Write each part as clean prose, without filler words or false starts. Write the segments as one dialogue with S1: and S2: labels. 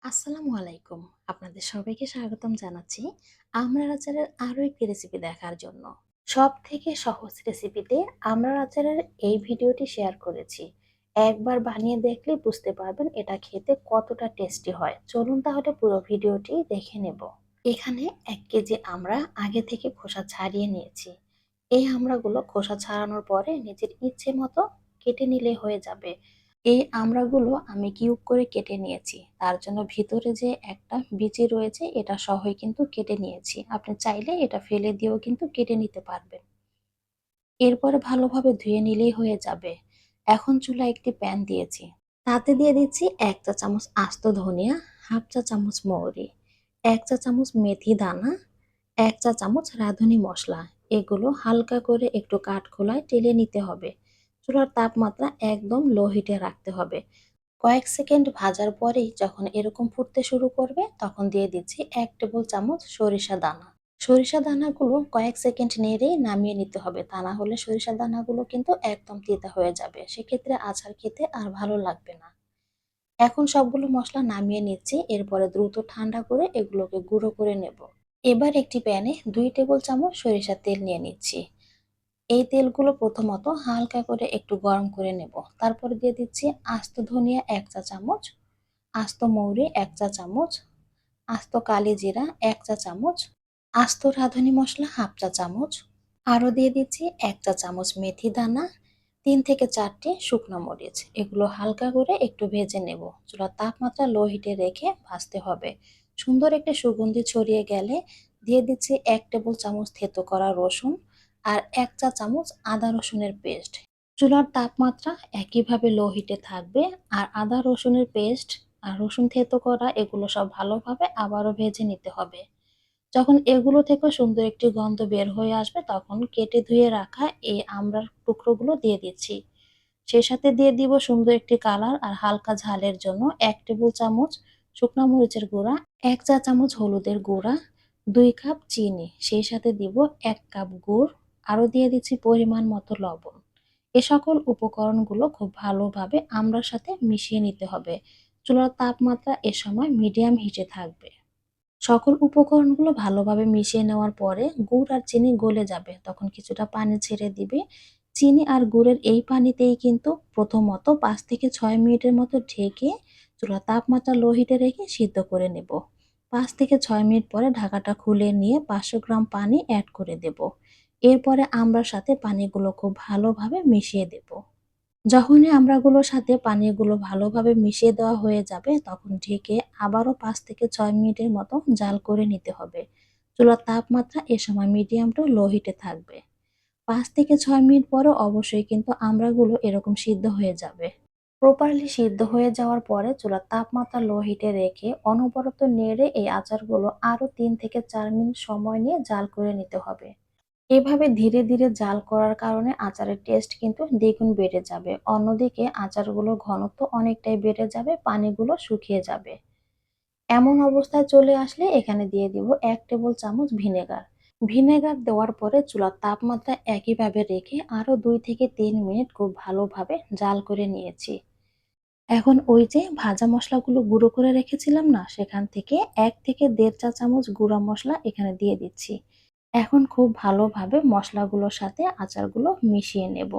S1: আসসালামু আলাইকুম। আপনাদের সবাইকে স্বাগতম জানাচ্ছি আমড়ার আচারের আরো একটি রেসিপি দেখার জন্য। সবথেকে সহজ রেসিপিতে আমড়ার আচারের এই ভিডিওটি শেয়ার করেছি। একবার বানিয়ে দেখলেই বুঝতে পারবেন এটা খেতে কতটা টেস্টি হয়। চলুন তাহলে পুরো ভিডিওটি দেখে নেব। এখানে ১ কেজি আমড়া আগে থেকে খোসা ছাড়িয়ে নিয়েছি। এই আমড়াগুলো খোসা ছাড়ানোর পরে নিজের ইচ্ছে মতো কেটে নিলে হয়ে যাবে। এই আমড়াগুলো আমি কিউব করে কেটে নিয়েছি। তার জন্য ভিতরে যে একটা বিচি রয়েছে এটা সহই কিন্তু কেটে নিয়েছি। আপনি চাইলে এটা ফেলে দিয়েও কিন্তু কেটে নিতে পারবেন। এরপরে ভালোভাবে ধুয়ে নিলেই হয়ে যাবে। এখন চুলায় একটি প্যান দিয়েছি। তাতে দিয়ে দিচ্ছি ১ চা চামচ আস্ত ধনিয়া, হাফ চা চামচ মৌরি, ১ চা চামচ মেথি দানা, ১ চা চামচ রাঁধুনি মসলা। এগুলো হালকা করে একটু কাঠখোলায় টেলে নিতে হবে। চুলার তাপমাত্রা একদম লো হিটে রাখতে হবে। কয়েক সেকেন্ড ভাজার পরেই যখন এরকম ফুটতে শুরু করবে তখন দিয়ে দিচ্ছি ১ টেবিল চামচ সরিষা দানা। সরিষা দানাগুলো কয়েক সেকেন্ড নেড়েই নামিয়ে নিতে হবে, তা না হলে সরিষা দানাগুলো কিন্তু একদম তেতো হয়ে যাবে, সেক্ষেত্রে আচার খেতে আর ভালো লাগবে না। এখন সবগুলো মশলা নামিয়ে নিচ্ছি, এরপরে দ্রুত ঠান্ডা করে এগুলোকে গুঁড়ো করে নেব। এবার একটি প্যানে ২ টেবিল চামচ সরিষার তেল নিয়ে নিচ্ছি। এই তেলগুলো প্রথমত হালকা করে একটু গরম করে নেব। তারপরে দিয়ে দিচ্ছি আস্ত ধনিয়া ১ চা চামচ, আস্ত মৌরি ১ চা চামচ, আস্ত কালি জিরা ১ চা চামচ, আস্ত রাঁধুনি মসলা হাফ চা চামচ। আরও দিয়ে দিচ্ছি ১ চা চামচ মেথি দানা, ৩ থেকে ৪টি শুকনো মরিচ। এগুলো হালকা করে একটু ভেজে নেব। চুলার তাপমাত্রা লো হিটে রেখে ভাজতে হবে। সুন্দর একটা সুগন্ধি ছড়িয়ে গেলে দিয়ে দিচ্ছি ১ টেবিল চামচ থেতো করা রসুন আর ১ চা চামচ আদা রসুনের পেস্ট। চুলার তাপমাত্রা একইভাবে লো হিটে থাকবে। আর আদা রসুনের পেস্ট আর রসুন থেতো করা এগুলো সব ভালোভাবে আবারও ভেজে নিতে হবে। যখন এগুলো থেকে সুন্দর একটি গন্ধ বের হয়ে আসবে তখন কেটে ধুয়ে রাখা এই আমড়ার টুকরোগুলো দিয়ে দিচ্ছি। সেই সাথে দিয়ে দিব সুন্দর একটি কালার আর হালকা ঝালের জন্য ১ টেবিল চামচ শুকনা মরিচের গুঁড়া, ১ চা চামচ হলুদের গুঁড়া, ২ কাপ চিনি, সেই সাথে দিব ১ কাপ গুড়, আরও দিয়ে দিচ্ছি পরিমাণ মতো লবণ। এ সকল উপকরণগুলো খুব ভালোভাবে আমড়ার সাথে মিশিয়ে নিতে হবে। চুলার তাপমাত্রা এ সময় মিডিয়াম হিটে থাকবে। সকল উপকরণগুলো ভালোভাবে মিশিয়ে নেওয়ার পরে গুড় আর চিনি গলে যাবে, তখন কিছুটা পানি ছেড়ে দিবে। চিনি আর গুড়ের এই পানিতেই কিন্তু প্রথমত ৫ থেকে ৬ মিনিটের মতো ঢেকে চুলার তাপমাত্রা লো হিটে রেখে সিদ্ধ করে নেব। ৫ থেকে ৬ মিনিট পরে ঢাকাটা খুলে নিয়ে ৫০০ গ্রাম পানি অ্যাড করে দেব। এরপরে আমড়ার সাথে পানিগুলো খুব ভালোভাবে মিশিয়ে দেব। যখনই আমড়াগুলোর সাথে পানিগুলো ভালোভাবে মিশিয়ে দেওয়া হয়ে যাবে তখন ঢেকে আবারও ৫ থেকে ৬ মিনিটের মতো জাল করে নিতে হবে। চুলার তাপমাত্রা এ সময় মিডিয়াম টু লো হিটে থাকবে। ৫ থেকে ৬ মিনিট পরে অবশ্যই কিন্তু আমড়াগুলো এরকম সিদ্ধ হয়ে যাবে। প্রপারলি সিদ্ধ হয়ে যাওয়ার পরে চুলার তাপমাত্রা লো হিটে রেখে অনবরত নেড়ে এই আচারগুলো আরও ৩ থেকে ৪ মিনিট সময় নিয়ে জাল করে নিতে হবে। এভাবে ধীরে ধীরে জাল করার কারণে আচারের টেস্ট কিন্তু দ্বিগুণ বেড়ে যাবে। অন্যদিকে আচারগুলোর ঘনত্ব অনেকটাই বেড়ে যাবে, পানিগুলো শুকিয়ে যাবে। এমন অবস্থায় চলে আসলে এখানে দিয়ে দিব ১ টেবিল চামচ ভিনেগার। ভিনেগার দেওয়ার পরে চুলার তাপমাত্রা একইভাবে রেখে আরও ২ থেকে ৩ মিনিট খুব ভালোভাবে জাল করে নিয়েছি। এখন ওই যে ভাজা মসলাগুলো গুঁড়ো করে রেখেছিলাম না, সেখান থেকে ১ থেকে ১.৫ চা চামচ গুঁড়া মসলা এখানে দিয়ে দিচ্ছি। এখন খুব ভালোভাবে মসলাগুলোর সাথে আচারগুলো মিশিয়ে নেব।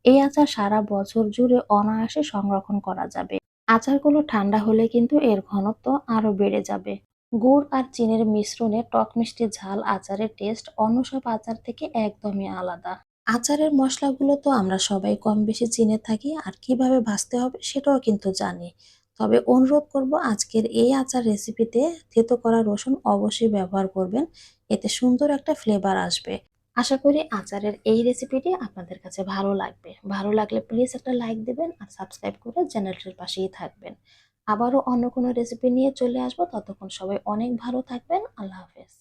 S1: এই আচার সারা বছর জুড়ে অনায়াসে সংরক্ষণ করা যাবে। আচারগুলো ঠান্ডা হলে কিন্তু এর ঘনত্ব আরো বেড়ে যাবে। গুড় আর চিনির মিশ্রণে টক মিষ্টি ঝাল আচারের টেস্ট অন্য সব আচার থেকে একদমই আলাদা। আচারের মসলাগুলো তো আমরা সবাই কম বেশি চিনে থাকি আর কিভাবে ভাজতে হবে সেটাও কিন্তু জানি। তবে অনুরোধ করব আজকের এই আচার রেসিপিতে থেতো করা রসুন অবশ্যই ব্যবহার করবেন। এতে সুন্দর একটা ফ্লেভার আসবে। আশা করি আচারের এই রেসিপিটি আপনাদের কাছে ভালো লাগবে। ভালো লাগলে প্লিজ একটা লাইক দিবেন আর সাবস্ক্রাইব করে চ্যানেলটির পাশেই থাকবেন। আবারও অন্য কোনো রেসিপি নিয়ে চলে আসবো। ততক্ষণ সবাই অনেক ভালো থাকবেন। আল্লাহ হাফেজ।